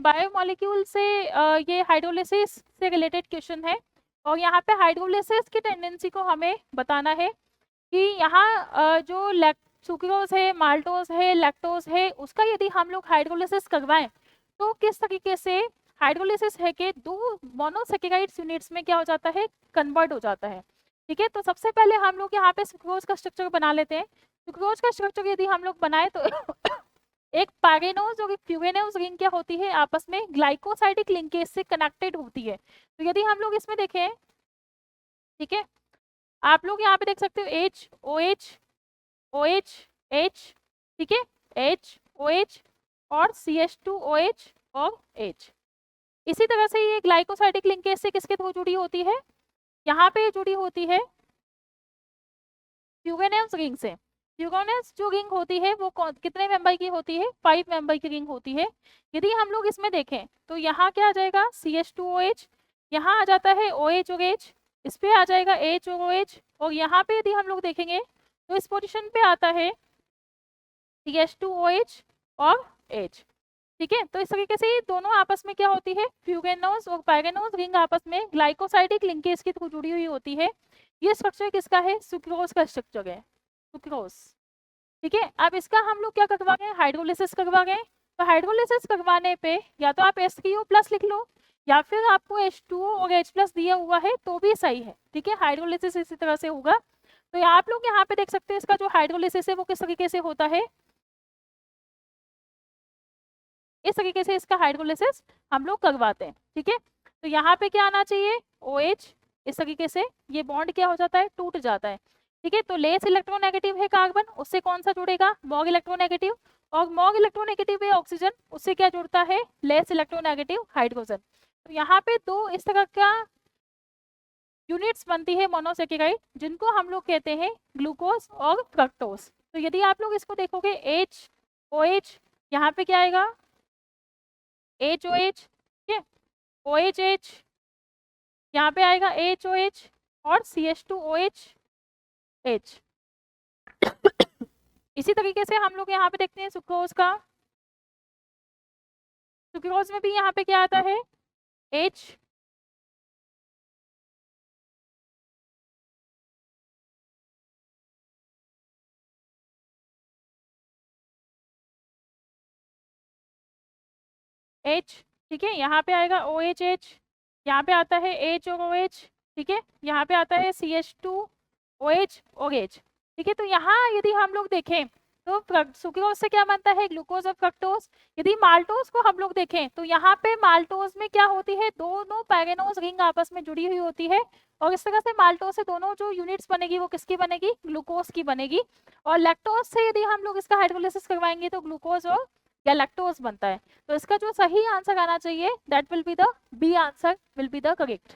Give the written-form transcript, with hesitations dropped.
Biomolecule से ये hydrolysis से रिलेटेड क्वेश्चन है और यहाँ पे हाइड्रोलिसिस की टेंडेंसी को हमें बताना है कि यहाँ जो सुक्रोज है, माल्टोज है, लैक्टोज है, उसका यदि हम लोग हाइड्रोलिसिस करवाएं तो किस तरीके से हाइड्रोलिसिस है कि दो मोनोसेकेराइड्स यूनिट्स में क्या हो जाता है, कन्वर्ट हो जाता है। ठीक है, तो सबसे पहले हम लोग यहाँ पे सुक्रोज का स्ट्रक्चर बना लेते हैं। सुक्रोज का स्ट्रक्चर यदि हम लोग बनाए तो एक पैरेनोज और एक फ्यूगेनोज रिंग क्या होती है, आपस में ग्लाइकोसाइडिक लिंकेज से कनेक्टेड होती है। तो यदि हम लोग इसमें देखें, ठीक है, आप लोग यहाँ पे देख सकते हो H OH OH H, ठीक है, H OH और CH2OH और H। इसी तरह से ये ग्लाइकोसाइडिक लिंकेज से किसके थ्रू जुड़ी होती है, यहाँ पे जुड़ी होती है फ्यूगेनोज रिंग से। फ्यूगेनोज जो रिंग होती है वो कितने मेंबर की होती है, 5 मेंबर की रिंग होती है। यदि हम लोग इसमें देखें तो यहाँ क्या आ जाएगा, CH2OH, यहाँ आ जाता है OH और H, इस पे आ जाएगा H और OH, और यहाँ पे यदि हम लोग देखेंगे तो इस पोजीशन पे आता है CH2OH और H। ठीक है, तो इस तरीके से दोनों आपस में क्या होती है, फ्यूगेनोज और पैरेनोज रिंग आपस में ग्लाइकोसाइडिक लिंकेज के थ्रू जुड़ी हुई होती है। ये स्ट्रक्चर किसका है, सुक्रोज का स्ट्रक्चर है, सुक्रोज। ठीक है, अब इसका हम लोग क्या करवा गए, हाइड्रोलिसिस करवा गए। तो हाइड्रोलिसिस करवाने पे या तो आप H3O+ लिख लो या फिर आपको H2O और H+ दिया हुआ है तो भी सही है। ठीक है, हाइड्रोलिसिस इसी तरह से होगा। तो आप लोग यहाँ पे देख सकते हैं इसका जो हाइड्रोलिसिस है वो किस तरीके से होता है, इस तरीके से इसका हाइड्रोलिसिस हम लोग करवाते हैं। ठीक है, तो यहाँ पे क्या आना चाहिए, OH, इस तरीके से ये बॉन्ड क्या हो जाता है, टूट जाता है। ठीक है, तो लेस इलेक्ट्रोनेगेटिव है कार्बन, उससे कौन सा जुड़ेगा, मॉग इलेक्ट्रोनेगेटिव, और मॉग इलेक्ट्रोनेगेटिव है ऑक्सीजन, उससे क्या जुड़ता है, लेस इलेक्ट्रोनेगेटिव हाइड्रोजन। तो यहाँ पे दो इस तरह का यूनिट्स बनती है मोनोसेकेराइड, जिनको हम लोग कहते हैं ग्लूकोज और फ्रक्टोज। तो यदि आप लोग इसको देखोगे H OH, यहाँ पे क्या आएगा, HOH, ठीक है, OHH, यहाँ पे आएगा HOH और CH2OH H। इसी तरीके से हम लोग यहाँ पे देखते हैं सुक्रोज का, सुक्रोज में भी यहाँ पे क्या आता है, H, H, ठीक है, यहाँ पे आएगा OHH, यहाँ पे आता है H और OH, ठीक है, यहाँ पे आता है CH2OH और H। ठीक है, तो यहाँ यदि हम लोग देखें तो सुक्रोज से क्या बनता है, ग्लूकोज और फ्रक्टोज। यदि माल्टोज को हम लोग देखें तो यहाँ पे माल्टोज में क्या होती है, दोनों पैरेनोज रिंग आपस में जुड़ी हुई होती है, और इस तरह से माल्टोज से दोनों जो यूनिट्स बनेगी वो किसकी बनेगी, ग्लूकोज की बनेगी। और लैक्टोज से यदि हम लोग इसका हाइड्रोलिसिस करवाएंगे तो ग्लूकोज और या लैक्टोज बनता है। तो इसका जो सही आंसर आना चाहिए that will be the B answer will be the correct.